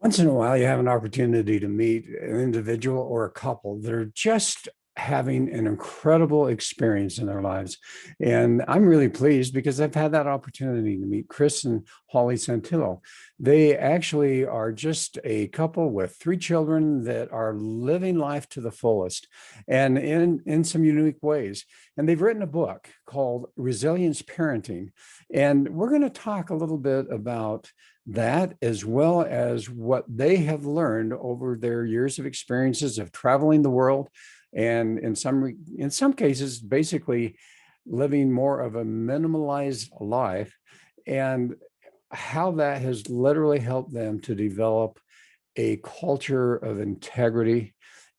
Once in a while, you have an opportunity to meet an individual or a couple that are just having an incredible experience in their lives. And I'm really pleased because I've had that opportunity to meet Chris and Holly Santillo. They actually are just a couple with three children that are living life to the fullest and in some unique ways. And they've written a book called Resilience Parenting. And we're going to talk a little bit about that, as well as what they have learned over their years of experiences of traveling the world, and in some cases, basically living more of a minimalized life, and how that has literally helped them to develop a culture of integrity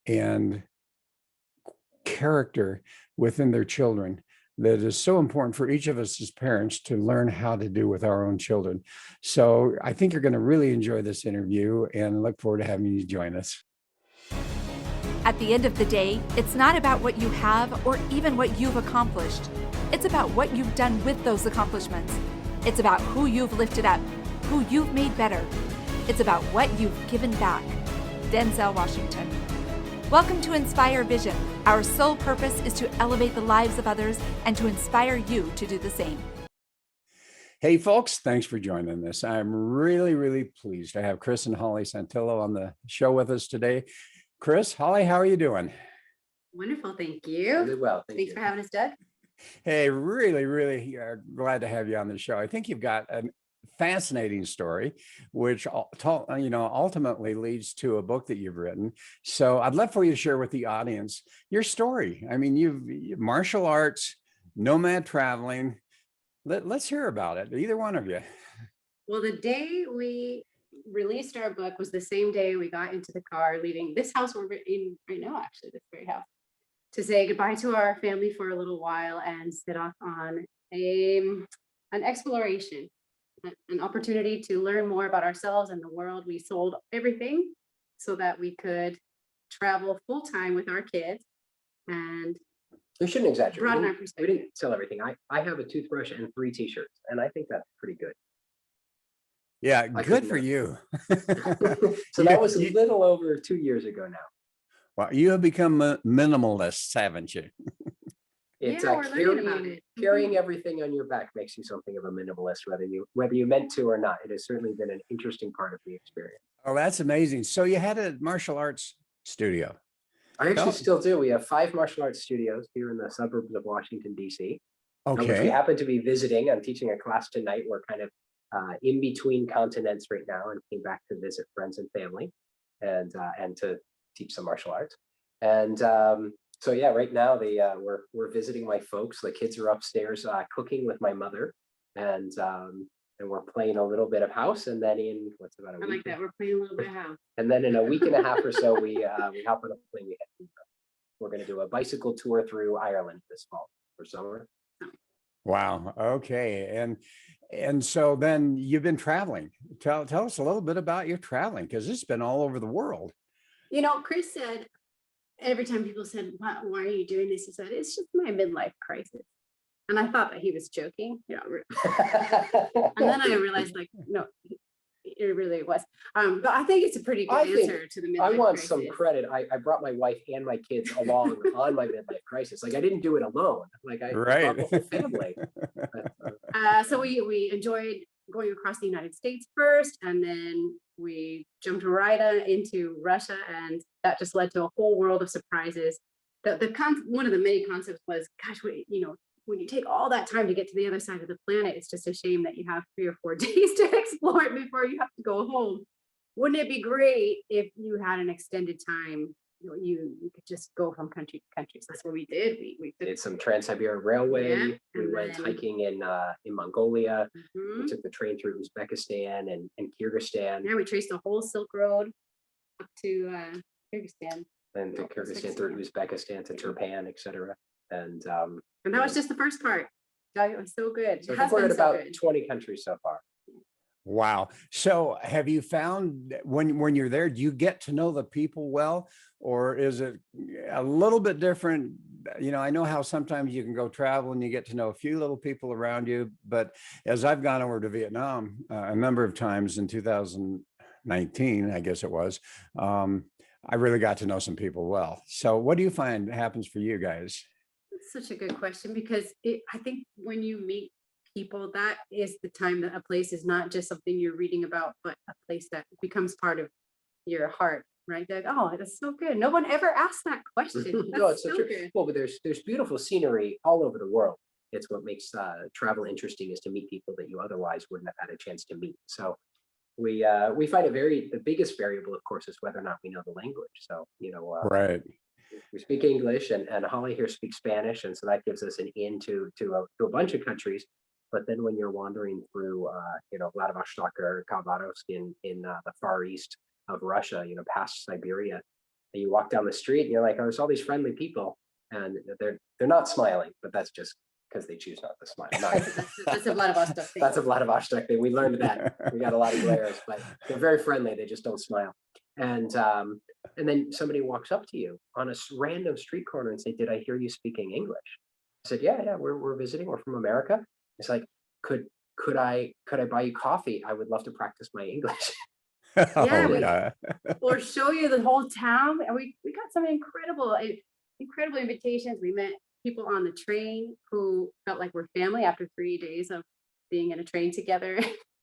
and character within their children that is so important for each of us as parents to learn how to do with our own children. So I think you're going to really enjoy this interview and look forward to having you join us. At the end of the day, it's not about what you have or even what you've accomplished. It's about what you've done with those accomplishments. It's about who you've lifted up, who you've made better. It's about what you've given back. Denzel Washington. Welcome to Inspire Vision. Our sole purpose is to elevate the lives of others and to inspire you to do the same. Hey, folks, thanks for joining us. I'm really, really pleased to have Chris and Holly Santillo on the show with us today. Chris, Holly, how are you doing? Wonderful, thank you. Really well, Thanks for having us, Doug. Hey, really, really glad to have you on the show. I think you've got a fascinating story, which ultimately leads to a book that you've written. So I'd love for you to share with the audience your story. I mean, you've martial arts, nomad traveling. Let's hear about it, either one of you. Well, the day we released our book was the same day we got into the car leaving this house we're in right now, actually, this very house, to say goodbye to our family for a little while and set off on an exploration, an opportunity to learn more about ourselves and the world. We sold everything so that we could travel full time with our kids, and You shouldn't exaggerate. broaden our We perspective. didn't sell everything. I have a toothbrush and 3 t-shirts, and I think that's pretty good. Yeah, I good couldn't for have- you. So that was a little over 2 years ago now. Well, you have become minimalists, haven't you? It's Yeah, we're learning about it. carrying everything on your back makes you something of a minimalist, whether you meant to or not. It has certainly been an interesting part of the experience. Oh, that's amazing. So you had a martial arts studio. I actually No. still do. We have 5 martial arts studios here in the suburbs of Washington, D.C. Which we Okay. happen to be visiting. I'm teaching a class tonight. We're kind of in between continents right now, and came back to visit friends and family, and to teach some martial arts. And so yeah, right now we're visiting my folks. The kids are upstairs cooking with my mother, and we're playing a little bit of house. And then in what's about a I week, like that. We're playing a little bit of house. and then in a week and a half or so, we hop on a plane. We're going to do a bicycle tour through Ireland this fall for summer. Wow. Okay. And so then you've been traveling. Tell us a little bit about your traveling, because it's been all over the world. You know, Chris said, every time people said, why are you doing this? He said, it's just my midlife crisis. And I thought that he was joking. And then I realized, like, no, it really was. But I think it's a pretty good I think answer to the midlife I want crisis. some credit. I brought my wife and my kids along on my midlife crisis. Like, I didn't do it alone. Like, I Right. brought the whole family. So we enjoyed going across the United States first, and then we jumped right into Russia, and that just led to a whole world of surprises. One of the many concepts was, gosh, when you take all that time to get to the other side of the planet, it's just a shame that you have 3 or 4 days to explore it before you have to go home. Wouldn't it be great if you had an extended time? You could just go from country to country. So that's what we did. We Did some Trans-Siberian Railway. Yeah, We and went then- hiking in Mongolia. Mhm. We took the train through Uzbekistan and Kyrgyzstan, Yeah, we traced the whole Silk Road up to Kyrgyzstan. and through Yeah, Kyrgyzstan through Uzbekistan to Turpan, etc. And And that was just the first part. Doug, it was so good. so I It think has we're been at so about good. 20 countries so far. Wow. So have you found that when you're there, do you get to know the people well, or is it a little bit different? I know how sometimes you can go travel and you get to know a few little people around you, but as I've gone over to Vietnam a number of times in 2009 19, I guess it was, I really got to know some people well. So what do you find happens for you guys? That's such a good question because I think when you meet people, that is the time that a place is not just something you're reading about, but a place that becomes part of your heart, right? Like, oh, that's so good. No one ever asked that question. No, That's it's so so true. good. Well, but there's beautiful scenery all over the world. It's what makes travel interesting, is to meet people that you otherwise wouldn't have had a chance to meet. So we find it the biggest variable, of course, is whether or not we know the language. So, Right. we speak English, and Holly here speaks Spanish, and so that gives us an in to a bunch of countries. But then when you're wandering through, Vladivostok or Khabarovsk in the far east of Russia, past Siberia, and you walk down the street, and you're like, oh, there's all these friendly people, and they're not smiling, but that's just because they choose not to smile. That's a Vladivostok thing. That's a Vladivostok thing. We learned that. We got a lot of glares, but they're very friendly. They just don't smile. And then somebody walks up to you on a random street corner and say, "Did I hear you speaking English?" I said, "Yeah, we're visiting. We're from America." It's like, could I buy you coffee? I would love to practice my English. Oh, Yeah, or show you the whole town. And we got some incredible invitations. We met people on the train who felt like we're family after 3 days of being in a train together,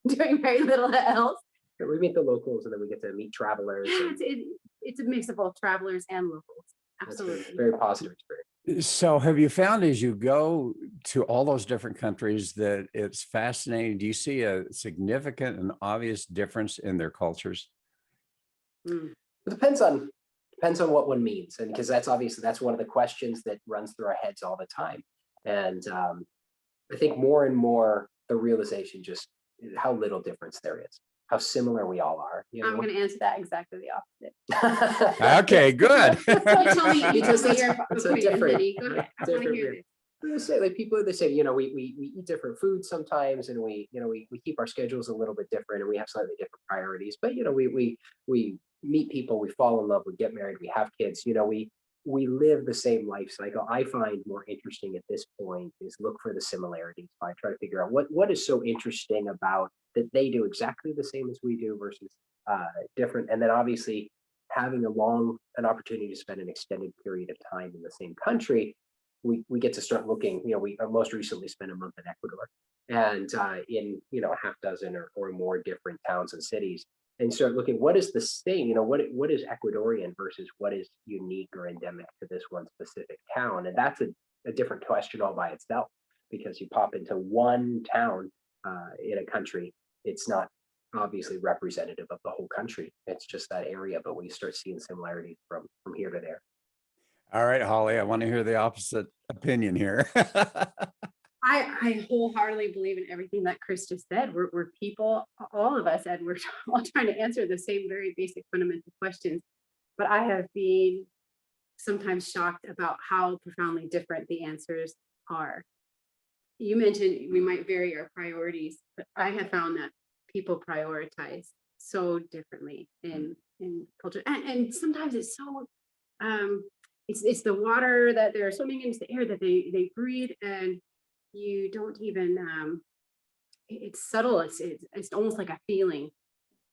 doing very little else. We meet the locals, and then we get to meet travelers. Yeah, And it's a mix of both travelers and locals. it's a Absolutely. very positive experience. So have you found as you go to all those different countries that it's fascinating? Do you see a significant and obvious difference in their cultures? Mm. It depends on what one means, and because that's one of the questions that runs through our heads all the time. And I think more and more the realization just how little difference there is, how similar we all are. I'm going to answer that exactly the opposite. Okay, good. You tell me Because your it's a opinion, different- Vinny. Go ahead. I want to hear this. They say, like, they say, we eat different foods sometimes, and we keep our schedules a little bit different, and we have slightly different priorities. But we meet people, we fall in love, we get married, we have kids. We live the same life cycle. I find more interesting at this point is look for the similarities. I try to figure out what is so interesting about that they do exactly the same as we do versus different, and then obviously having an opportunity to spend an extended period of time in the same country. We get to start looking. We most recently spent a month in Ecuador, and in a half dozen or more different towns and cities, and start looking what is the same. What is Ecuadorian versus what is unique or endemic to this one specific town, and that's a different question all by itself, because you pop into one town in a country, it's not obviously representative of the whole country. It's just that area, but we start seeing similarities from here to there. All right, Holly, I want to hear the opposite opinion here. I wholeheartedly believe in everything that Chris just said. We're people, all of us, and we're all trying to answer the same very basic fundamental questions. But I have been sometimes shocked about how profoundly different the answers are. You mentioned we might vary our priorities, but I have found that people prioritize so differently in culture. And sometimes it's so it's the water that they're swimming in, it's the air that they breathe, and you don't even it's subtle. It's almost like a feeling.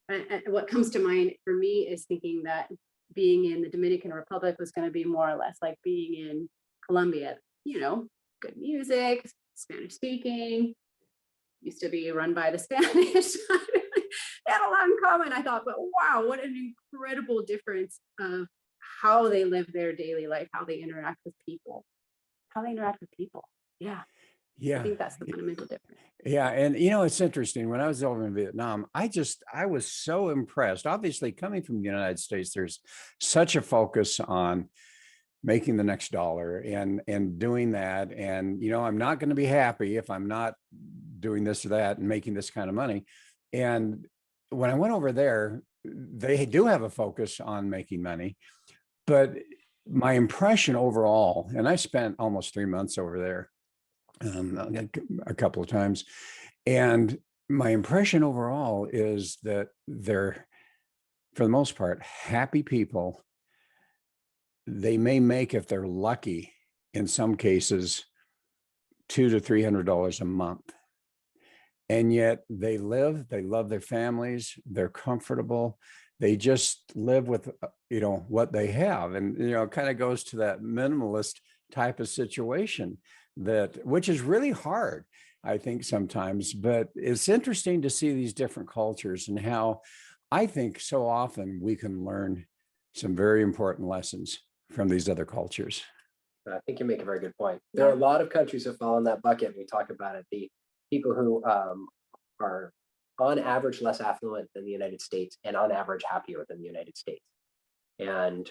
And what comes to mind for me is thinking that being in the Dominican Republic was going to be more or less like being in Colombia. Good music, Spanish speaking, used to be run by the Spanish. They had a lot in common, I thought, but wow, what an incredible difference of how they live their daily life, how they interact with people. Yeah. Yeah. I think that's the fundamental difference. Yeah. And it's interesting. When I was over in Vietnam, I was so impressed. Obviously, coming from the United States, there's such a focus on making the next dollar and doing that. And, I'm not going to be happy if I'm not doing this or that and making this kind of money. And when I went over there, they do have a focus on making money. But my impression overall, and I spent almost 3 months over there, a couple of times, and my impression overall is that they're, for the most part, happy people. They may make, if they're lucky, in some cases, $200 to $300 a month. and yet they love their families, they're comfortable, they just live with what they have. And it kind of goes to that minimalist type of situation, which is really hard, I think, sometimes. But it's interesting to see these different cultures and how I think so often we can learn some very important lessons from these other cultures. I think you make a very good point. There are a lot of countries that fall in that bucket. And we talk about it. The people who are on average less affluent than the United States and on average happier than the United States. And,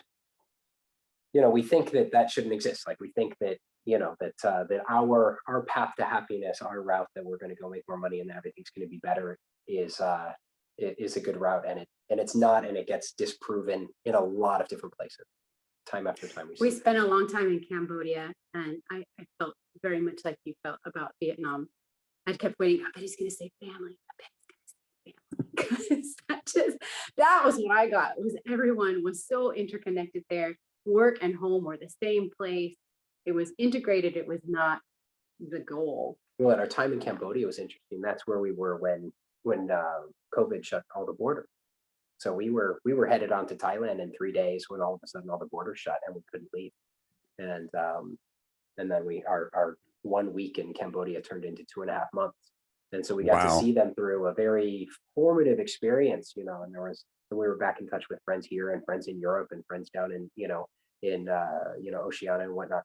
we think that shouldn't exist. Like, we think that, that our path to happiness, our route that we're going to go make more money and everything's going to be better is a good route. And it's not, and it gets disproven in a lot of different places. Time after time. We spent a long time in Cambodia, and I felt very much like you felt about Vietnam. I kept waiting. I bet he's going to say family. I bet he's going to say family. Because that was what I got. It was everyone was so interconnected there. Work and home were the same place. It was integrated. It was not the goal. Well, at our time in Cambodia was interesting. That's where we were when COVID shut all the borders. So we were headed on to Thailand in 3 days when all of a sudden all the borders shut and we couldn't leave. And then our 1 week in Cambodia turned into 2.5 months. And so we got to see them through a very formative experience, and we were back in touch with friends here and friends in Europe and friends down in Oceania and whatnot,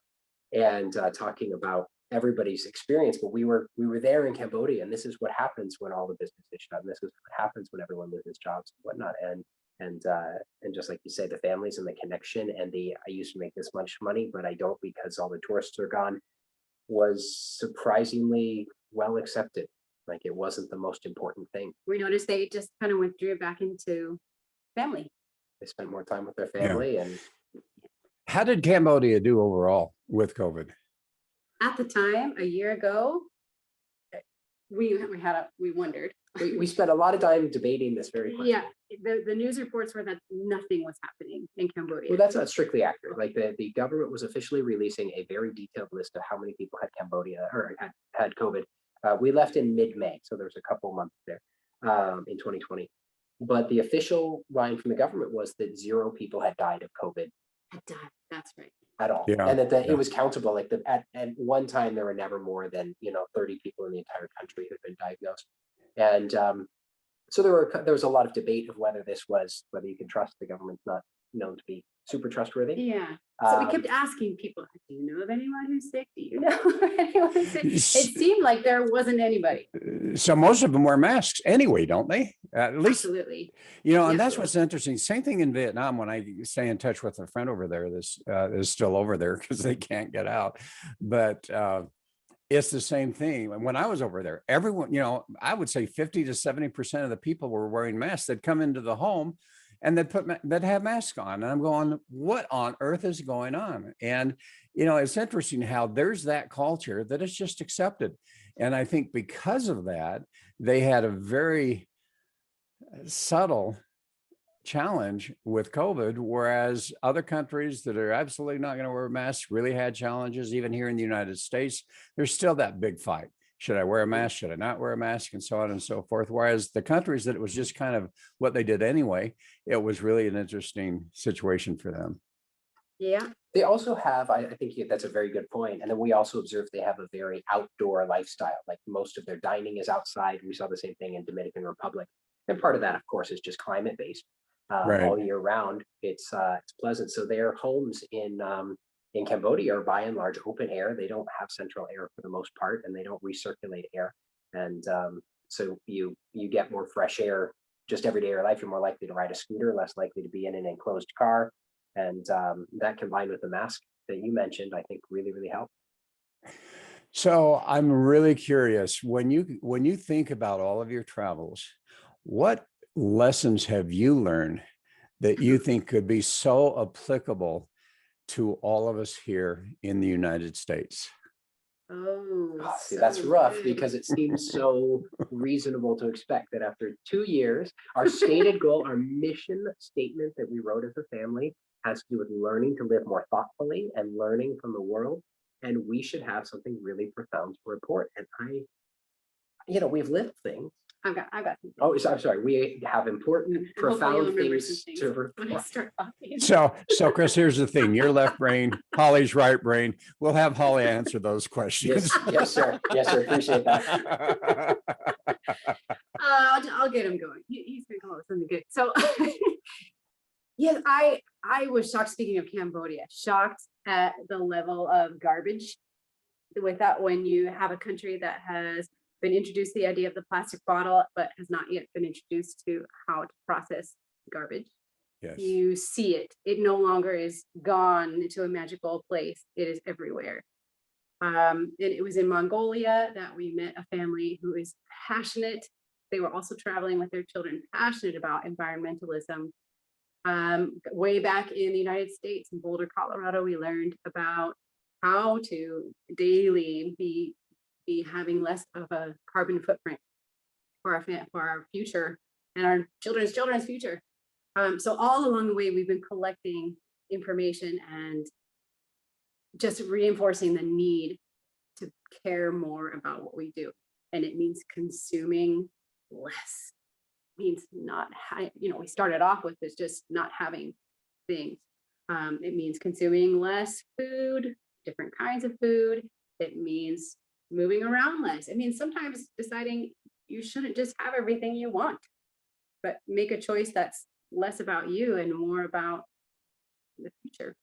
and talking about everybody's experience. But we were there in Cambodia, and this is what happens when all the business is shut, and this is what happens when everyone loses jobs and whatnot. And just like you say, the families and the connection and I used to make this much money, but I don't because all the tourists are gone, was surprisingly well accepted. Like, it wasn't the most important thing. We noticed they just kind of withdrew back into family. They spent more time with their family. Yeah. And how did Cambodia do overall with COVID? At the time, a year ago, we wondered. We spent a lot of time debating this very question. Yeah, the news reports were that nothing was happening in Cambodia. Well, that's not strictly accurate. Like, the government was officially releasing a very detailed list of how many people had Cambodia or had COVID. We left in mid-May, so there was a couple months there in 2020. But the official line from the government was that 0 people had died of COVID. Had died. That's right. At all. Yeah. And that it was countable. Like, at one time there were never more than 30 people in the entire country who'd been diagnosed. And so there was a lot of debate of whether you can trust. The government's not known to be super trustworthy. Yeah. So we kept asking people, do you know of anyone who's sick? Do you know of anyone who's sick? It seemed like there wasn't anybody. So most of them wear masks anyway, don't they? At least, absolutely. And that's what's interesting. Same thing in Vietnam. When I stay in touch with a friend over there, this is still over there because they can't get out. But it's the same thing. When I was over there, everyone, I would say 50 to 70% of the people were wearing masks. They'd come into the home and they'd have masks on. And I'm going, what on earth is going on? And, it's interesting how there's that culture that is just accepted. And I think because of that, they had a very subtle challenge with COVID, whereas other countries that are absolutely not going to wear masks really had challenges. Even here in the United States, there's still that big fight. Should I wear a mask? Should I not wear a mask? And so on and so forth. Whereas the countries that it was just kind of what they did anyway, it was really an interesting situation for them. Yeah. They also have, I think that's a very good point. And then we also observed they have a very outdoor lifestyle. Like, most of their dining is outside. We saw the same thing in Dominican Republic. And part of that, of course, is just climate based. Right. All year round, it's pleasant. So their homes in Cambodia are by and large open air. They don't have central air for the most part, and they don't recirculate air. And so you get more fresh air just every day of your life. You're more likely to ride a scooter, less likely to be in an enclosed car. And that combined with the mask that you mentioned, I think really, really helped. So I'm really curious, when you think about all of your travels, what lessons have you learned that you think could be so applicable to all of us here in the United States? See, that's rough because it seems so reasonable to expect that after 2 years, our stated goal, our mission statement that we wrote as a family has to do with learning to live more thoughtfully and learning from the world. And we should have something really profound to report. And we've lived things. I've got some Oh, I'm sorry. We have important, and hopefully you'll profound remember things some to when I reflect. start talking. So Chris, here's the thing: your left brain, Holly's right brain. We'll have Holly answer those questions. Yes, sir. Yes, sir. Appreciate that. I'll get him going. He's gonna come up with something good. So yes, I was shocked, speaking of Cambodia, shocked at the level of garbage with that, when you have a country that has been introduced to the idea of the plastic bottle, but has not yet been introduced to how to process garbage. Yes. You see it. It no longer is gone to a magical place. It is everywhere. And it was in Mongolia that we met a family who is passionate. They were also traveling with their children, passionate about environmentalism. Way back in the United States, in Boulder, Colorado, we learned about how to daily be having less of a carbon footprint for our future and our children's future. So all along the way, we've been collecting information and just reinforcing the need to care more about what we do. And it means consuming less. It means not, we started off with this, just not having things. It means consuming less food, different kinds of food. It means moving around less. It means sometimes deciding you shouldn't just have everything you want, but make a choice that's less about you and more about the future.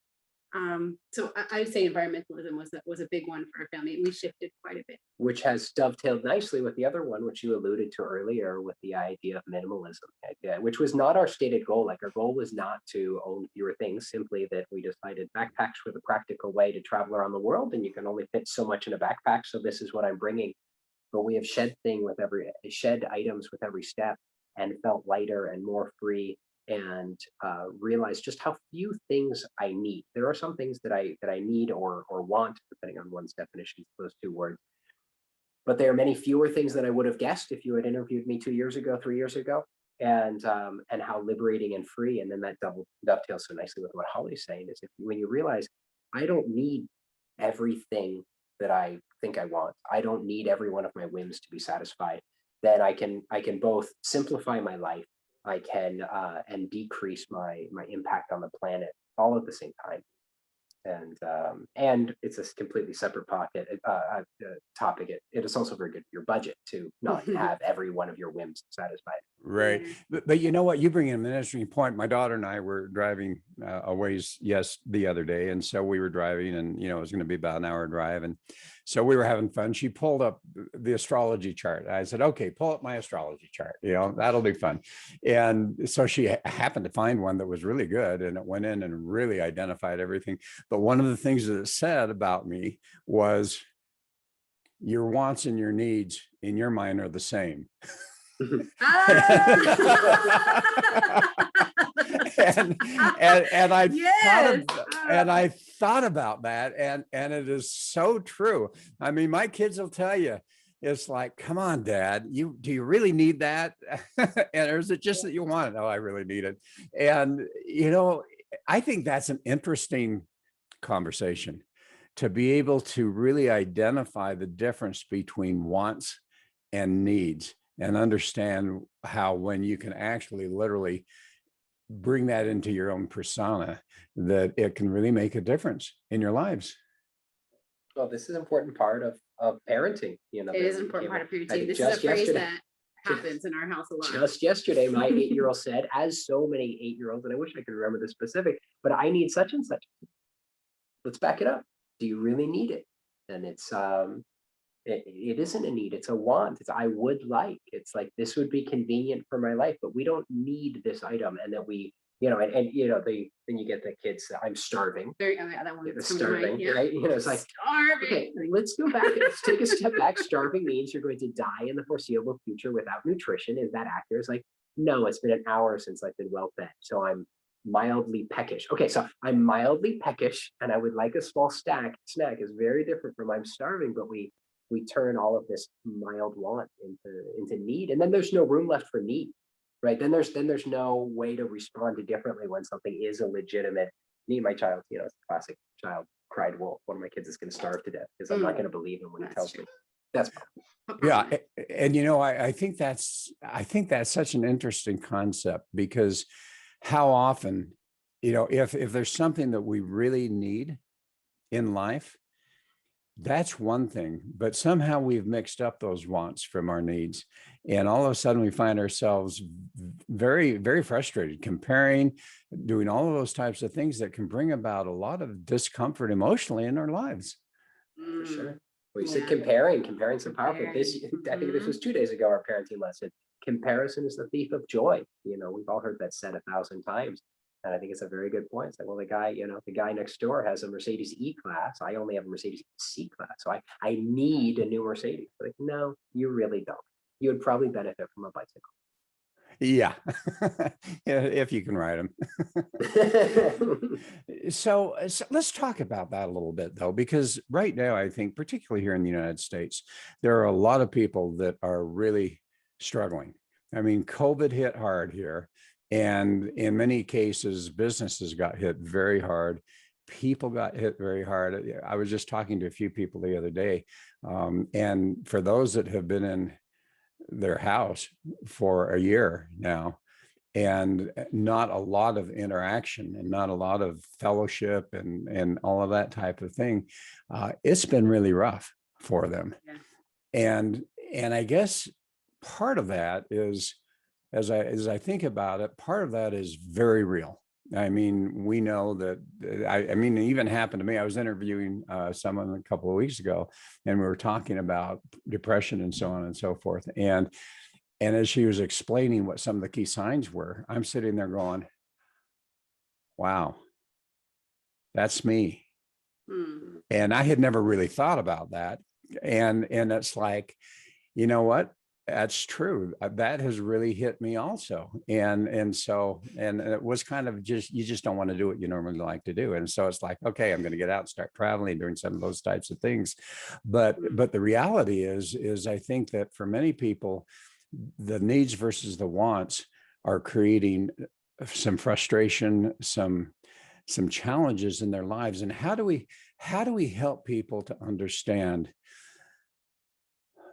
So I would say environmentalism was a big one for our family. We shifted quite a bit. Which has dovetailed nicely with the other one, which you alluded to earlier, with the idea of minimalism, which was not our stated goal. Like, our goal was not to own fewer things, simply that we decided backpacks were the practical way to travel around the world, and you can only fit so much in a backpack. So this is what I'm bringing. But we have shed items with every step, and felt lighter and more free, and realized just how few things I need. There are some things that I need or want, depending on one's definition of those two words. But there are many fewer things than I would have guessed if you had interviewed me 2 years ago, 3 years ago, and how liberating and free. And then that dovetails so nicely with what Holly's saying, is when you realize I don't need everything that I think I want, I don't need every one of my whims to be satisfied, then I can both simplify my life, I can and decrease my impact on the planet all at the same time. And it's a completely separate topic. It is also very good for your budget to not have every one of your whims satisfied. Right. But you know what? You bring in an interesting point. My daughter and I were driving a ways, the other day. And so we were driving, and, it was going to be about an hour drive. And so we were having fun. She pulled up the astrology chart. I said, okay, pull up my astrology chart. That'll be fun. And so she happened to find one that was really good, and it went in and really identified everything. But one of the things that it said about me was, your wants and your needs in your mind are the same. and I Yes. I thought about that, and it is so true. I mean, my kids will tell you, it's like, come on, Dad, do you really need that? Or is it just that you want it? Oh, I really need it. And I think that's an interesting conversation, to be able to really identify the difference between wants and needs, and understand how, when you can actually literally bring that into your own persona, that it can really make a difference in your lives. Well, this is an important part of parenting. It is an important part of parenting. This is a phrase that happens in our house a lot. Just yesterday, my 8-year-old said, as so many 8-year-olds, and I wish I could remember the specific, but I need such and such. Let's back it up. Do you really need it? And it's it isn't a need, it's a want. It's I would like. It's like, this would be convenient for my life, but we don't need this item. And then we, then you get the kids, I'm starving. That one Starving, yeah. right? It's like, starving. Okay, let's go back. Let's take a step back. Starving means you're going to die in the foreseeable future without nutrition. Is that accurate? It's like, no, it's been an hour since I've been well fed, so I'm mildly peckish. Okay, so I'm mildly peckish, and I would like a small snack. Is very different from I'm starving, but we turn all of this mild want into need, and then there's no room left for need, right? Then there's no way to respond to differently when something is a legitimate need. My child, it's a classic child cried wolf. One of my kids is going to starve to death because I'm not going to believe him when he tells me. That's Yeah, and I think that's such an interesting concept, because how often, if there's something that we really need in life, that's one thing, but somehow we've mixed up those wants from our needs, and all of a sudden we find ourselves very, very frustrated, comparing, doing all of those types of things that can bring about a lot of discomfort emotionally in our lives. for sure. Mm, Well, you said yeah. comparing's so powerful. I think this Mhm. was 2 days ago, our parenting lesson. Comparison is the thief of joy. We've all heard that said 1,000 times. And I think it's a very good point. It's like, well, the guy next door has a Mercedes E-Class. I only have a Mercedes C-Class. So I need a new Mercedes. Like, no, you really don't. You would probably benefit from a bicycle. Yeah, if you can ride them. So let's talk about that a little bit, though, because right now, I think, particularly here in the United States, there are a lot of people that are really struggling. I mean, COVID hit hard here, and in many cases, businesses got hit very hard. People got hit very hard. I was just talking to a few people the other day, and for those that have been in their house for a year now, and not a lot of interaction and not a lot of fellowship and all of that type of thing, it's been really rough for them. Yeah. And I guess part of that is, as I think about it, part of that is very real. I mean, we know that. I mean, it even happened to me. I was interviewing someone a couple of weeks ago, and we were talking about depression and so on and so forth. And as she was explaining what some of the key signs were, I'm sitting there going, wow, that's me. Mm. And I had never really thought about that. And it's like, you know what? That's true. That has really hit me also. And it was kind of just, you just don't want to do what you normally like to do. And so it's like, okay, I'm going to get out and start traveling, doing some of those types of things. But the reality is I think that for many people, the needs versus the wants are creating some frustration, some challenges in their lives. And how do we help people to understand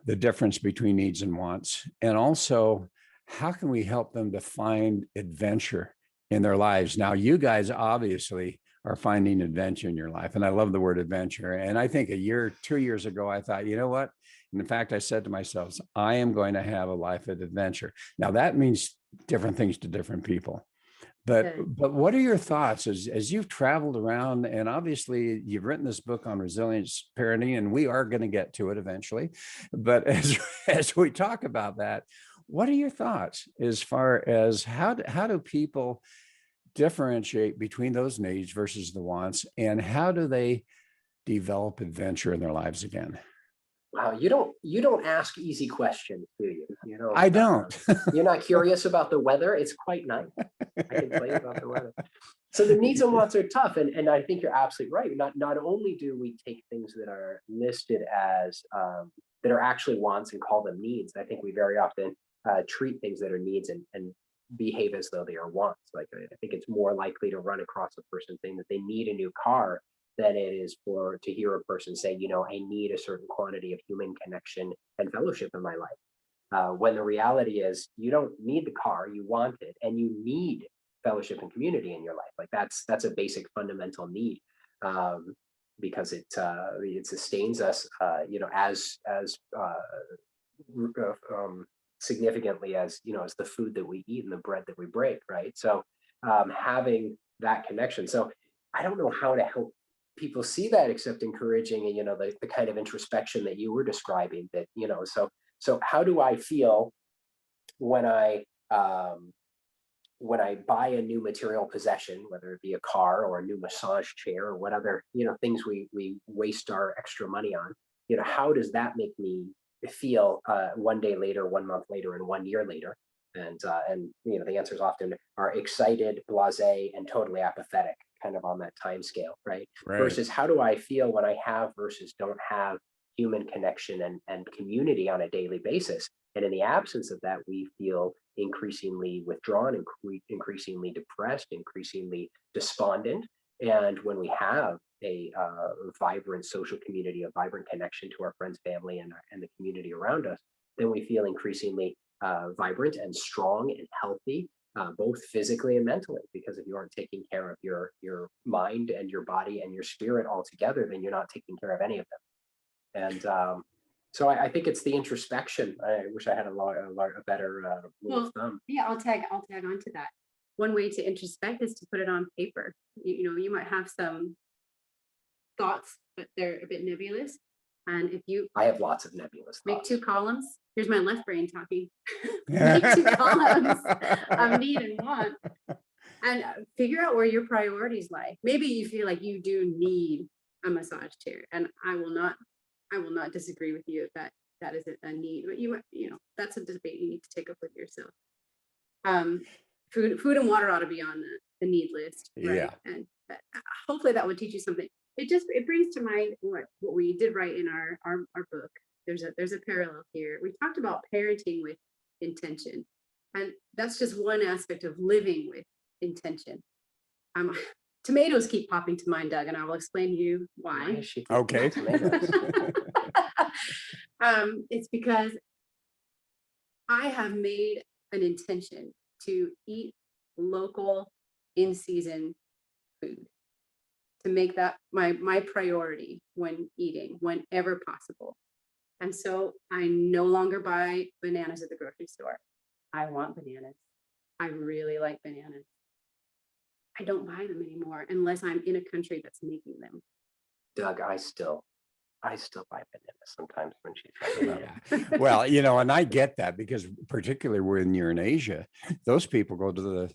the difference between needs and wants? And also, how can we help them to find adventure in their lives? Now, you guys obviously are finding adventure in your life. And I love the word adventure. And I think 2 years ago, I thought, you know what? And in fact, I said to myself, I am going to have a life of adventure. Now, that means different things to different people. But what are your thoughts as you've traveled around, and obviously you've written this book on resilience parenting, and we are going to get to it eventually. But as we talk about that, what are your thoughts as far as how do people differentiate between those needs versus the wants, and how do they develop adventure in their lives again? Wow, you don't ask easy questions, do you? I don't. You're not curious about the weather. It's quite nice. I can tell you about the weather. So the needs and wants are tough, and I think you're absolutely right. Not only do we take things that are listed as that are actually wants and call them needs. I think we very often treat things that are needs and behave as though they are wants. Like, I think it's more likely to run across a person saying that they need a new car than it is to hear a person say, I need a certain quantity of human connection and fellowship in my life. When the reality is, you don't need the car, you want it, and you need fellowship and community in your life. Like, that's a basic fundamental need, because it sustains us, as significantly as as the food that we eat and the bread that we break, right? So having that connection. So I don't know how to help people see that except encouraging, the kind of introspection that you were describing. That so how do I feel when I buy a new material possession, whether it be a car or a new massage chair or what other things we waste our extra money on? How does that make me feel one day later, 1 month later, and 1 year later? And the answers often are excited, blasé, and totally apathetic, kind of on that time scale, right? Versus how do I feel when I have versus don't have human connection and community on a daily basis? And in the absence of that, we feel increasingly withdrawn, increasingly depressed, increasingly despondent. And when we have a vibrant social community, a vibrant connection to our friends, family, and the community around us, then we feel increasingly vibrant and strong and healthy, both physically and mentally. Because if you aren't taking care of your mind and your body and your spirit all together, then you're not taking care of any of them. And so I think it's the introspection. I wish I had a better rule of thumb. Yeah, I'll tag onto that. One way to introspect is to put it on paper. You might have some thoughts, but they're a bit nebulous. And if you I have lots of nebulous make thoughts. 2 columns, here's my left brain talking. Make 2 columns of need and want, and figure out where your priorities lie. Maybe you feel like you do need a massage chair, and I will not disagree with you if that is a need. But that's a debate you need to take up with yourself. Food and water ought to be on the need list, right? Yeah. And hopefully that would teach you something. It brings to mind what we did write in our book. There's a parallel here. We talked about parenting with intention, and that's just one aspect of living with intention. Tomatoes keep popping to mind, Doug, and I will explain to you why. Okay. Tomatoes? It's because I have made an intention to eat local, in season food, to make that my priority when eating, whenever possible. And so I no longer buy bananas at the grocery store. I want bananas. I really like bananas. I don't buy them anymore unless I'm in a country that's making them. Doug, I still buy bananas sometimes when she's talking about it. Yeah. Well, and I get that, because particularly when you're in Asia, those people go to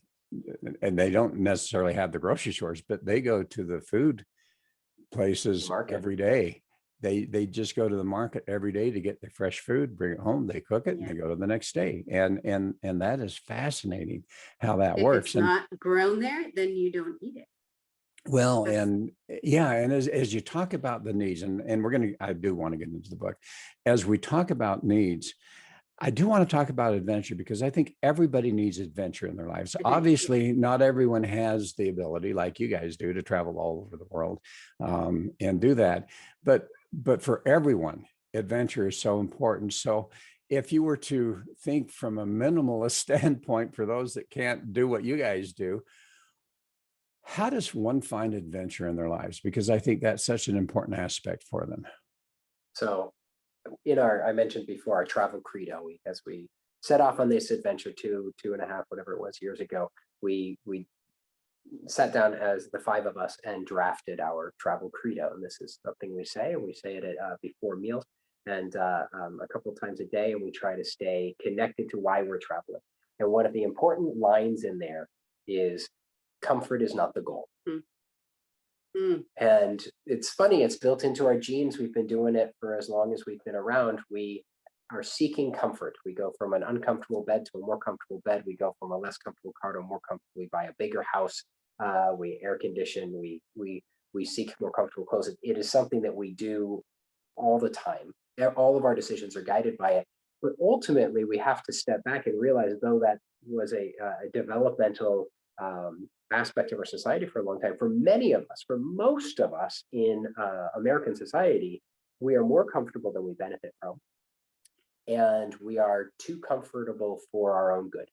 and they don't necessarily have the grocery stores, but they go to the food places Market. every day. They just go to the market every day to get the fresh food, bring it home, they cook it, and they go to the next day. And that is fascinating how that If works. it's not grown there, then you don't eat it. Well, and yeah, and as you talk about the needs, and I do want to get into the book. As we talk about needs, I do want to talk about adventure, because I think everybody needs adventure in their lives. Obviously, not everyone has the ability, like you guys do, to travel all over the world and do that. But for everyone, adventure is so important. So if you were to think from a minimalist standpoint, for those that can't do what you guys do, how does one find adventure in their lives? Because I think that's such an important aspect for them. So I mentioned before, our travel credo, as we set off on this adventure 2.5, whatever it was, years ago, we sat down as the 5 of us and drafted our travel credo. And this is something we say, and we say it before meals and a couple of times a day. And we try to stay connected to why we're traveling. And one of the important lines in there is, comfort is not the goal. And it's funny, it's built into our genes. We've been doing it for as long as we've been around. We are seeking comfort. We go from an uncomfortable bed to a more comfortable bed. We go from a less comfortable car to a more comfortable. We buy a bigger house. We air condition. We seek more comfortable clothes. It is something that we do all the time. All of our decisions are guided by it. But ultimately, we have to step back and realize, though that was a developmental aspect of our society for a long time, for many of us, for most of us in American society, we are more comfortable than we benefit from. And we are too comfortable for our own good.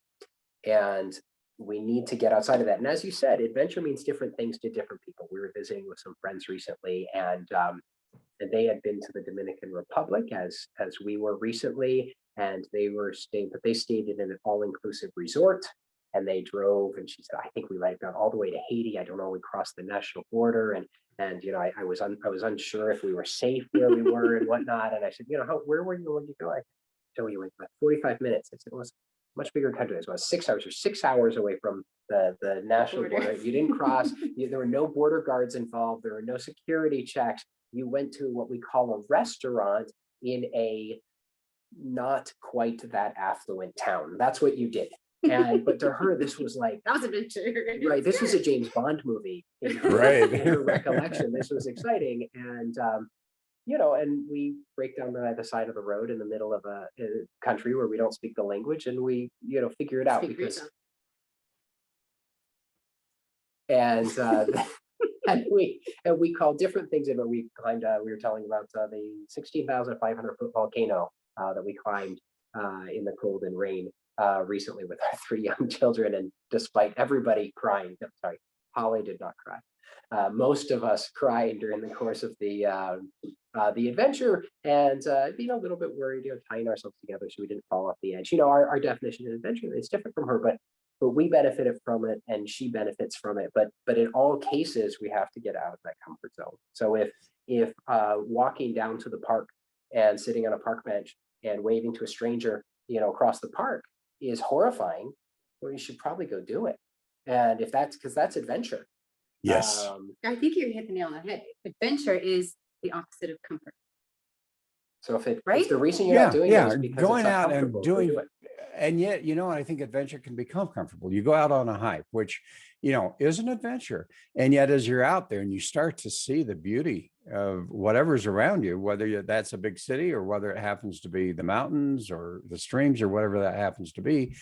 And we need to get outside of that. And as you said, adventure means different things to different people. We were visiting with some friends recently, and they had been to the Dominican Republic as we were recently, and they stayed in an all-inclusive resort. And they drove, and she said, I think we might have gone all the way to Haiti. I don't know. We crossed the national border, and I was unsure if we were safe where we were and whatnot. And I said, where were you when you go? I said, we went 45 minutes. I said, it was a much bigger country. It was 6 hours. You're 6 hours away from the national border. You didn't cross. There were no border guards involved. There were no security checks. You went to what we call a restaurant in a not quite that affluent town. That's what you did. But to her, this was like, that was adventure. Right. This was a James Bond movie. In her recollection, this was exciting. And, and we break down the side of the road in the middle of a country where we don't speak the language, and we, figure it out. and we call different things of it. We climbed. We were telling about the 16,500 foot volcano that we climbed in the cold and rain recently with our 3 young children. And despite everybody crying, I'm sorry, Holly did not cry. Most of us cried during the course of the adventure, and being a little bit worried, tying ourselves together so we didn't fall off the edge. Our definition of adventure is different from her, but we benefited from it, and she benefits from it. But in all cases, we have to get out of that comfort zone. So if walking down to the park and sitting on a park bench and waving to a stranger, across the park is horrifying, well, you should probably go do it. And if that's because that's adventure. Yes. I think you hit the nail on the head. Adventure is the opposite of comfort. So if Right? the reason you're not doing it is because going it's out and uncomfortable, doing, do it. and yet, I think adventure can become comfortable. You go out on a hike, which, is an adventure. And yet, as you're out there and you start to see the beauty of whatever's around you, whether that's a big city or whether it happens to be the mountains or the streams or whatever that happens to be,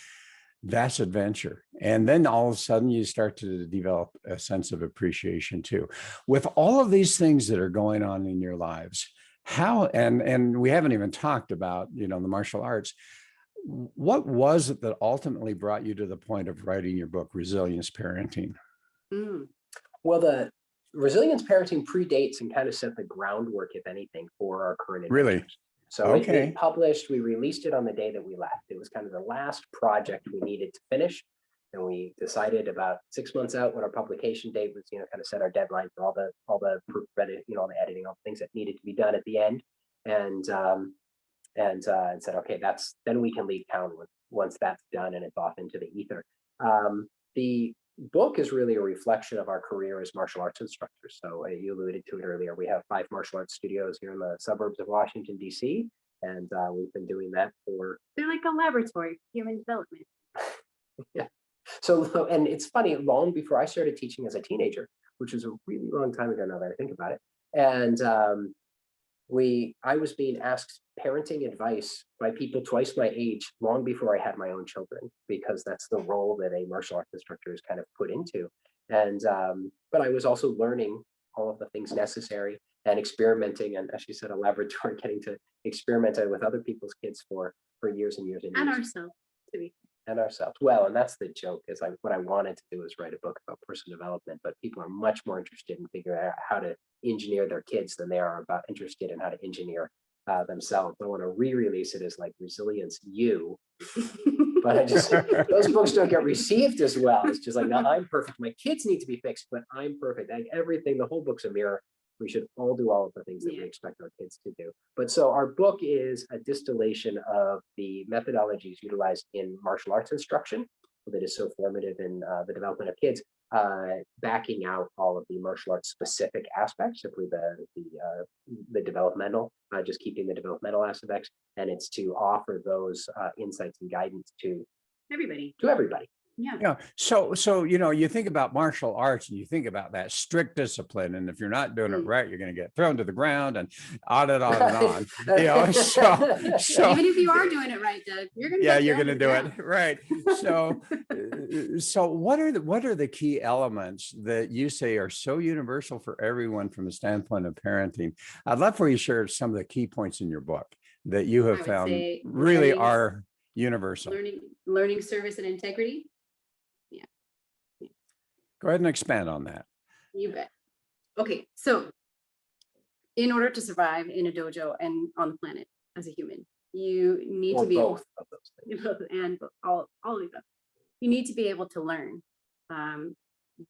that's adventure. And then all of a sudden you start to develop a sense of appreciation too. With all of these things that are going on in your lives, how, and we haven't even talked about, the martial arts. What was it that ultimately brought you to the point of writing your book, Resilience Parenting? Well, the resilience parenting predates and kind of set the groundwork, if anything, for our current adventures. Really? So Okay. it published, we released it on the day that we left. It was kind of the last project we needed to finish. And we decided about 6 months out when our publication date was, kind of set our deadline for all the proof edit, all the editing, all the things that needed to be done at the end. And said, okay, then we can leave town once that's done and it's off into the ether. The book is really a reflection of our career as martial arts instructors. So you alluded to it earlier. We have 5 martial arts studios here in the suburbs of Washington, D.C. And we've been doing that for... They're like a laboratory for human development. Yeah. So, and it's funny, long before I started teaching as a teenager, which was a really long time ago now that I think about it. And I was being asked parenting advice by people twice my age long before I had my own children, because that's the role that a martial arts instructor is kind of put into. And but I was also learning all of the things necessary and experimenting, and as you said, a laboratory, getting to experiment with other people's kids for years and years and years. And ourselves, to be. And ourselves. Well, and that's the joke, is what I wanted to do is write a book about personal development, but people are much more interested in figuring out how to engineer their kids than they are interested in how to engineer themselves. I want to re-release it as like Resilience U, but those books don't get received as well. It's just like, no, I'm perfect. My kids need to be fixed, but I'm perfect. Like everything, the whole book's a mirror. We should all do all of the things that we expect our kids to do. But so our book is a distillation of the methodologies utilized in martial arts instruction that is so formative in the development of kids, backing out all of the martial arts specific aspects, simply the developmental, just keeping the developmental aspects, and it's to offer those insights and guidance to everybody. Yeah. So, you think about martial arts and you think about that strict discipline. And if you're not doing it right, you're going to get thrown to the ground and on and on and on. So even if you are doing it right, Doug, you're going to do it. Right. So what are the key elements that you say are so universal for everyone from the standpoint of parenting? I'd love for you to share some of the key points in your book that you have found really are universal. Learning, service, and integrity. Go ahead and expand on that. You bet. Okay, so in order to survive in a dojo and on the planet as a human, you need to be both of those things. And all of them. You need to be able to learn.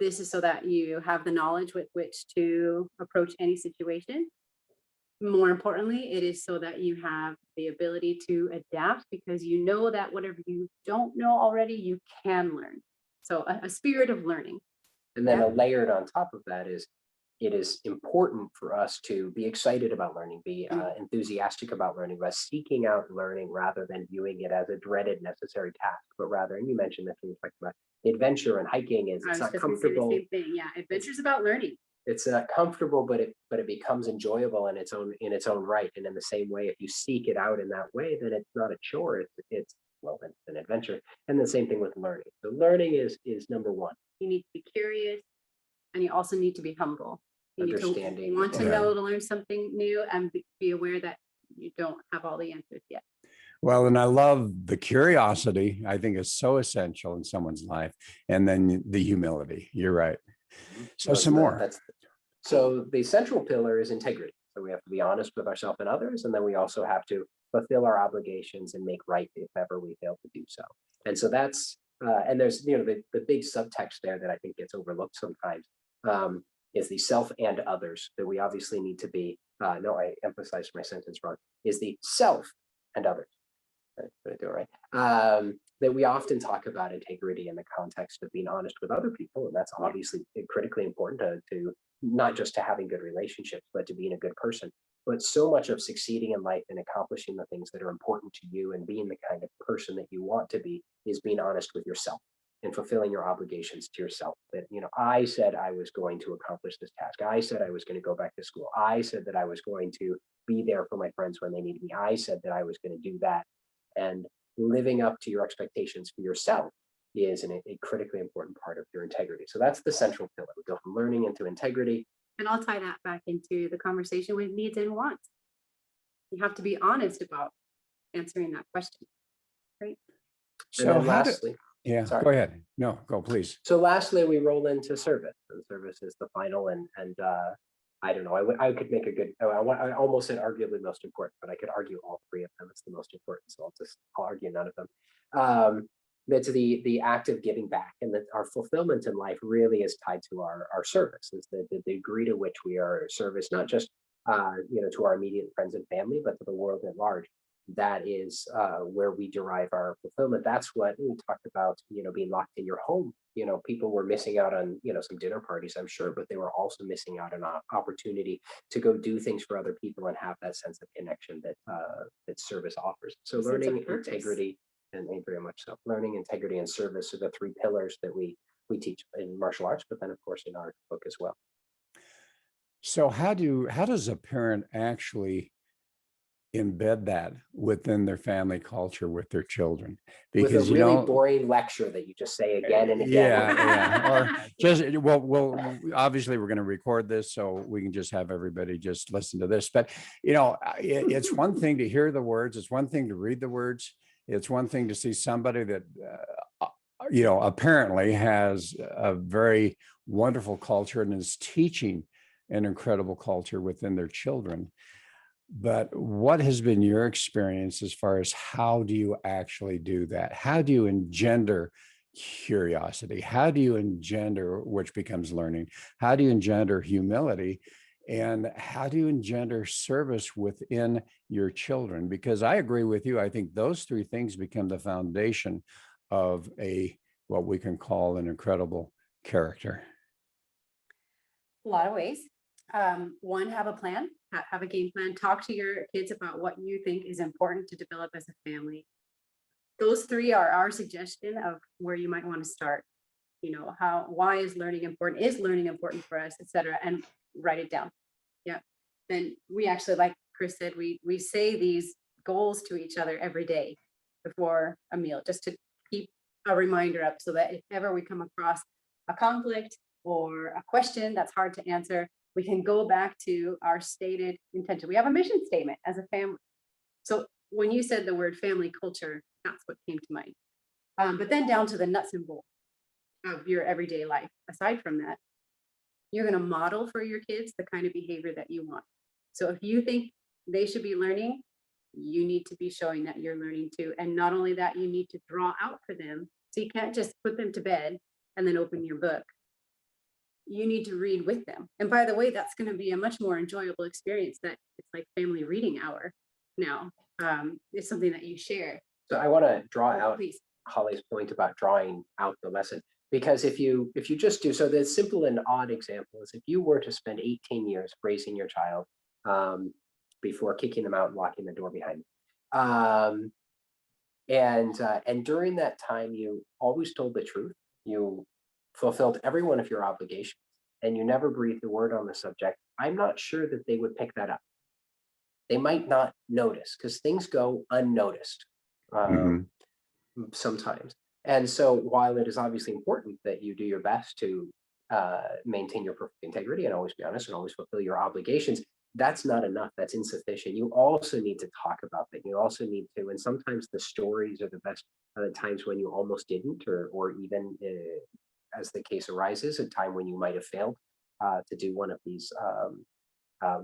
This is so that you have the knowledge with which to approach any situation. More importantly, it is so that you have the ability to adapt, because you know that whatever you don't know already, you can learn. So a spirit of learning. And then a layered on top of that is, it is important for us to be excited about learning, be enthusiastic about learning, by seeking out learning rather than viewing it as a dreaded necessary task, but rather, and you mentioned this when you talked about adventure and hiking, it's not comfortable. Same thing. Yeah, adventure's about learning. It's comfortable, but it becomes enjoyable in its own right. And in the same way, if you seek it out in that way, then it's not a chore. It's an adventure. And the same thing with learning. So learning is number one. You need to be curious. and you also need to be humble. You need to Understanding. want to Yeah. know, to learn something new, and be aware that you don't have all the answers yet. Well, and I love the curiosity. I think is so essential in someone's life. And then the humility. You're right. So some more. So the central pillar is integrity. So we have to be honest with ourselves and others, and then we also have to fulfill our obligations and make right if ever we fail to do so. And so that's and there's the big subtext there that I think gets overlooked sometimes, is the self and others, that we obviously need to be. No, I emphasized my sentence wrong. Is the self and others. Did I do it right? That we often talk about integrity in the context of being honest with other people, and that's obviously critically important to not just to having good relationships, but to being a good person. But so much of succeeding in life and accomplishing the things that are important to you and being the kind of person that you want to be is being honest with yourself and fulfilling your obligations to yourself. That, I said I was going to accomplish this task. I said I was going to go back to school. I said that I was going to be there for my friends when they needed me. I said that I was going to do that. And living up to your expectations for yourself is a critically important part of your integrity. So that's the central pillar. We go from learning into integrity. And I'll tie that back into the conversation with needs and wants. You have to be honest about answering that question, right? So lastly, go ahead. No, go please. So lastly, we roll into service, and service is the final. And I don't know. I could make a good. I almost said arguably most important, but I could argue all three of them. It's the most important, so I'll argue none of them. That's the act of giving back, and that our fulfillment in life really is tied to our service. Is the degree to which we are service, not just to our immediate friends and family, but to the world at large. That is where we derive our fulfillment. That's what we talked about, being locked in your home. People were missing out on, some dinner parties, I'm sure, but they were also missing out on an opportunity to go do things for other people and have that sense of connection that service offers. So learning, integrity, and very much so. Learning, integrity, and service are the three pillars that we teach in martial arts, but then of course in our book as well. So how does a parent actually embed that within their family culture with their children? Because with a really boring lecture that you just say again and again. Yeah. Or just well, obviously we're going to record this, so we can just have everybody just listen to this. But it's one thing to hear the words. It's one thing to read the words. It's one thing to see somebody that apparently has a very wonderful culture and is teaching an incredible culture within their children. But what has been your experience as far as how do you actually do that? How do you engender curiosity? How do you engender, which becomes learning? How do you engender humility? And how do you engender service within your children? Because I agree with you. I think those three things become the foundation of what we can call an incredible character. A lot of ways. One, have a plan, have a game plan, talk to your kids about what you think is important to develop as a family. Those three are our suggestion of where you might want to start. Why is learning important? Is learning important for us, etc. And write it down. Yeah. Then we actually, like Chris said, we say these goals to each other every day before a meal, just to keep a reminder up, so that if ever we come across a conflict or a question that's hard to answer, we can go back to our stated intention. We have a mission statement as a family. So when you said the word family culture, that's what came to mind. But then down to the nuts and bolts of your everyday life. Aside from that, you're going to model for your kids the kind of behavior that you want. So if you think they should be learning, you need to be showing that you're learning too. And not only that, you need to draw out for them. So you can't just put them to bed and then open your book. You need to read with them. And by the way, that's going to be a much more enjoyable experience. That it's like family reading hour now. It's something that you share. So I want to draw out please. Holly's point about drawing out the lesson, because if you just do so, the simple and odd example is if you were to spend 18 years raising your child before kicking them out and locking the door behind them, and during that time you always told the truth, you fulfilled every one of your obligations, and you never breathed a word on the subject, I'm not sure that they would pick that up. They might not notice, because things go unnoticed sometimes. And so while it is obviously important that you do your best to maintain your perfect integrity and always be honest and always fulfill your obligations. That's not enough. That's insufficient. You also need to talk about that. You also need to, and sometimes the stories are the best the times when you almost didn't, or even as the case arises, a time when you might have failed to do one of these,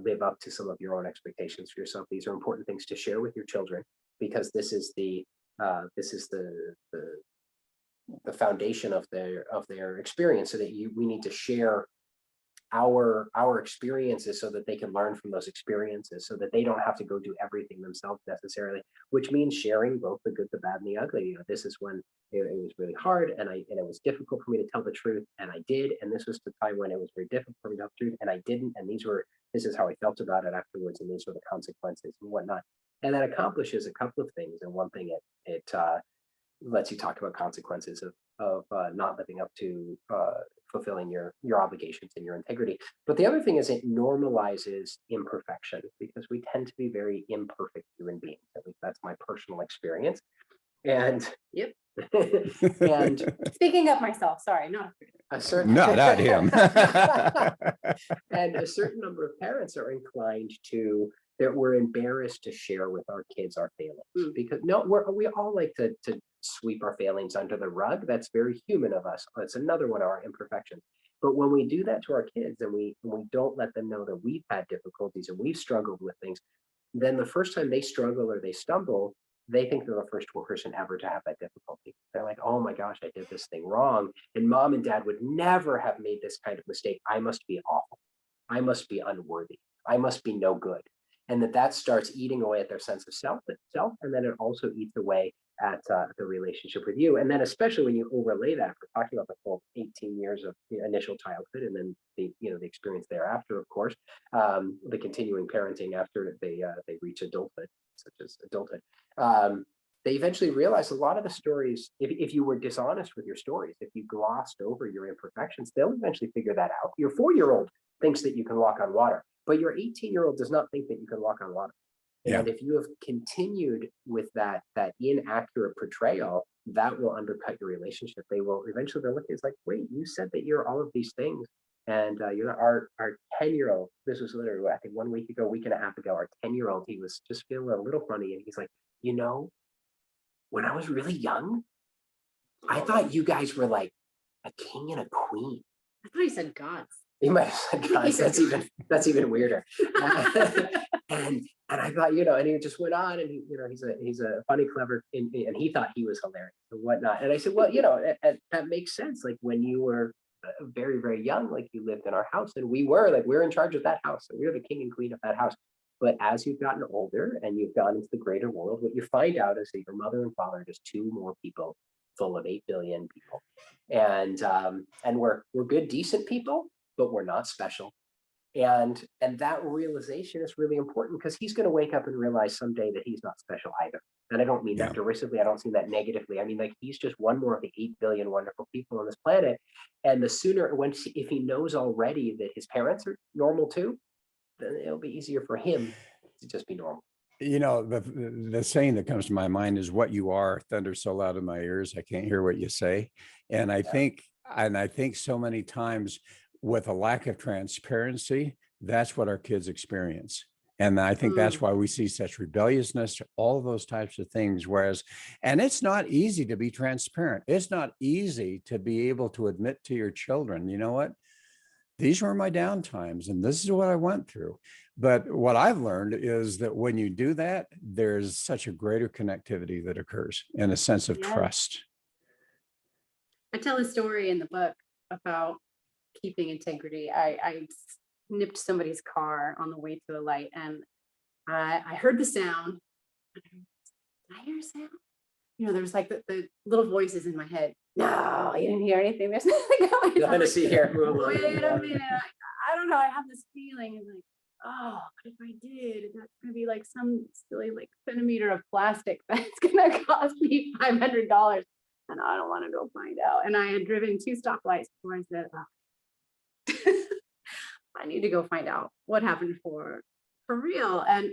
live up to some of your own expectations for yourself. These are important things to share with your children, because this is the foundation of their experience, so that we need to share our experiences so that they can learn from those experiences, so that they don't have to go do everything themselves necessarily, which means sharing both the good, the bad, and the ugly. You know, this is when it was really hard, and it was difficult for me to tell the truth, and I did. And this was the time when it was very difficult for me to tell the truth, and I didn't. And this is how I felt about it afterwards, and these were the consequences and whatnot. And that accomplishes a couple of things. And one thing, it lets you talk about consequences of not living up to fulfilling your obligations and your integrity. But the other thing is, it normalizes imperfection, because we tend to be very imperfect human beings. At least that's my personal experience. And Yep. and Speaking of myself, sorry, not a certain Not him. and a certain number of parents are inclined to, that we're embarrassed to share with our kids our failings, because we all like to sweep our failings under the rug. That's very human of us. It's another one of our imperfections. But when we do that to our kids, and we don't let them know that we've had difficulties and we've struggled with things, then the first time they struggle or they stumble, they think they're the first person ever to have that difficulty. They're like, oh my gosh, I did this thing wrong. And mom and dad would never have made this kind of mistake. I must be awful. I must be unworthy. I must be no good. And that starts eating away at their sense of self, and then it also eats away at the relationship with you. And then especially when you overlay that, we're talking about the full 18 years of the initial childhood, and then the experience thereafter, of course, the continuing parenting after they reach adulthood, such as adulthood. They eventually realize a lot of the stories, if you were dishonest with your stories, if you glossed over your imperfections, they'll eventually figure that out. Your 4-year-old thinks that you can walk on water, but your 18-year-old does not think that you can walk on water. Yeah. And if you have continued with that inaccurate portrayal, that will undercut your relationship. They will eventually, they're looking, it's like, wait, you said that you're all of these things. And our 10-year-old, this was literally, I think 1 week ago, week and a half ago, our 10-year-old, he was just feeling a little funny. And he's like, when I was really young, I thought you guys were like a king and a queen. I thought he said gods. He might have said gods. That's even weirder. And I thought, and he just went on, and he's a funny, clever, and he thought he was hilarious and whatnot. And I said, well, that makes sense. Like when you were very, very young, like you lived in our house, and we're in charge of that house, and we're the king and queen of that house. But as you've gotten older and you've gone into the greater world, what you find out is that your mother and father are just 2 more people full of 8 billion people. And we're good, decent people, but we're not special. And that realization is really important, because he's going to wake up and realize someday that he's not special either. And I don't mean that derisively. I don't mean that negatively. I mean, like, he's just one more of the 8 billion wonderful people on this planet. And the sooner, if he knows already that his parents are normal too, then it'll be easier for him to just be normal. The saying that comes to my mind is, what you are thunders so loud in my ears, I can't hear what you say. And I think so many times, with a lack of transparency, that's what our kids experience. And I think that's why we see such rebelliousness, all of those types of things. And it's not easy to be transparent. It's not easy to be able to admit to your children, you know what? These were my down times, and this is what I went through. But what I've learned is that when you do that, there's such a greater connectivity that occurs, and a sense of trust. I tell a story in the book about keeping integrity. I nipped somebody's car on the way to the light, and I heard the sound. Did I hear a sound? There's like the little voices in my head. No, you didn't hear anything. There's nothing going on. Nothing to see here. Wait a minute. I don't know. I have this feeling. It's like, oh, what if I did? That's going to be like some silly centimeter of plastic that's going to cost me $500. And I don't want to go find out. And I had driven 2 stoplights before I said, oh, I need to go find out what happened for real. And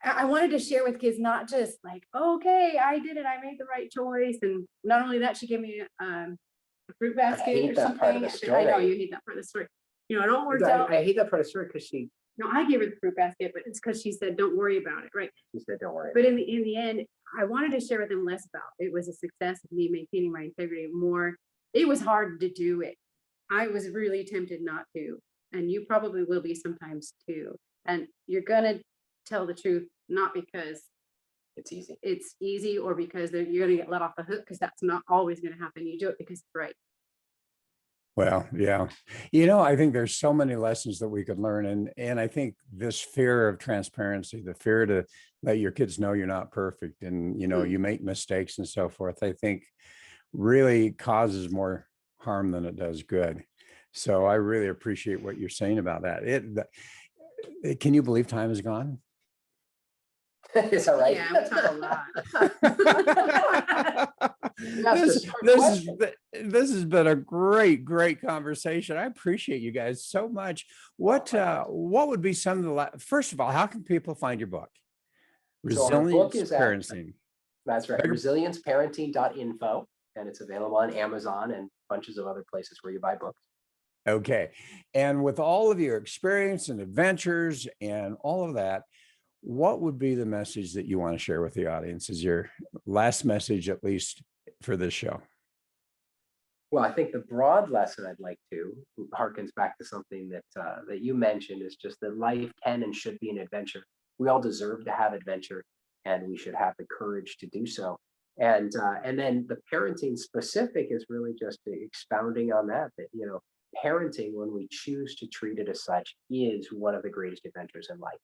I wanted to share with kids, not just like, okay, I did it, I made the right choice. And not only that, she gave me a fruit basket hate or that part of something. the I know story. you hate that part of the story. You know, it all worked out. I hate that part of the story because No, I gave her the fruit basket, but it's because she said, don't worry about it, right? she said, don't worry. But in the end, I wanted to share with them less about it was a success of me maintaining my integrity more. It was hard to do it. I was really tempted not to. And you probably will be sometimes too. And you're gonna tell the truth, not because it's easy. or because you're gonna get let off the hook, because that's not always gonna happen. You do it because it's right. Well, yeah. I think there's so many lessons that we could learn. And I think this fear of transparency, the fear to let your kids know you're not perfect and, you make mistakes and so forth, I think really causes more harm than it does good. So I really appreciate what you're saying about that. Can you believe time is gone? Is that right? Yeah, we talk a lot. This has been a great conversation. I appreciate you guys so much. What would be some of the first of all, how can people find your book? So our book Resilience is at- Parenting. That's right. Resilienceparenting.info, and it's available on Amazon and bunches of other places where you buy books. Okay. And with all of your experience and adventures and all of that, what would be the message that you want to share with the audience as your last message, at least for this show? Well, I think the broad lesson I'd like to harkens back to something that you mentioned, is just that life can and should be an adventure. We all deserve to have adventure, and we should have the courage to do so. And then the parenting specific is really just expounding on that parenting, when we choose to treat it as such, is one of the greatest adventures in life.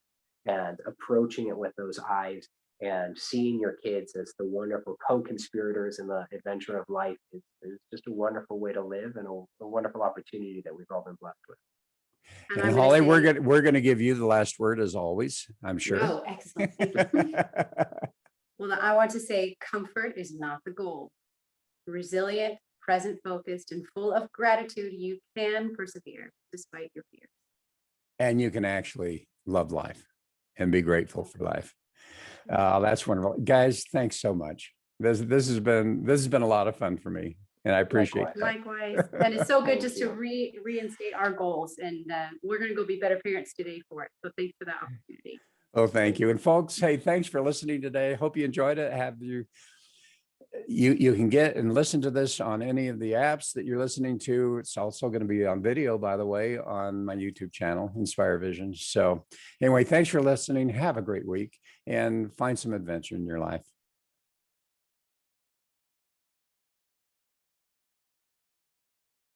And approaching it with those eyes and seeing your kids as the wonderful co-conspirators in the adventure of life is just a wonderful way to live, and a wonderful opportunity that we've all been blessed with. And Holly, we're going to give you the last word as always, I'm sure. Oh, excellent. Thank you. Well, I want to say comfort is not the goal. Resilient, present focused, and full of gratitude, you can persevere despite your fears. And you can actually love life and be grateful for life. That's wonderful. Guys, thanks so much. This has been a lot of fun for me, and I appreciate it. Likewise. And it's so good Thank just you. to reinstate our goals, and we're going to go be better parents today for it. So thanks for that opportunity. Oh, thank you. And folks, hey, thanks for listening today. Hope you enjoyed it. You can get and listen to this on any of the apps that you're listening to. It's also going to be on video, by the way, on my YouTube channel, Inspire Vision. So anyway, thanks for listening. Have a great week and find some adventure in your life.